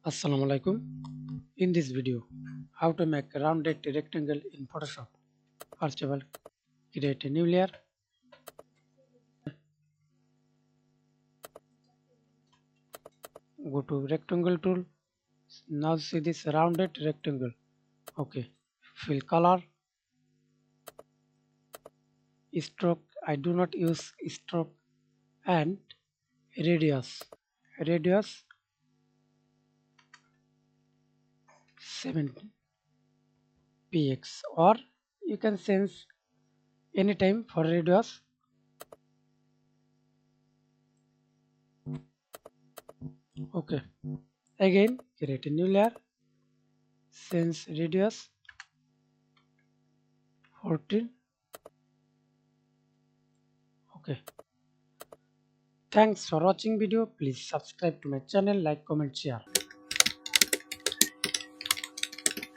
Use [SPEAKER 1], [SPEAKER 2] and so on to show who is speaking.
[SPEAKER 1] Assalamu alaikum. In this video, how to make a rounded rectangle in Photoshop. First of all, create a new layer. Go to rectangle tool. Now see this rounded rectangle. Okay. Fill color. Stroke. I do not use stroke. And radius. Radius 7 px, or you can sense anytime for radius. Okay. Again, create a new layer. Sense radius 14. Okay. Thanks for watching video. Please subscribe to my channel, like, comment, share.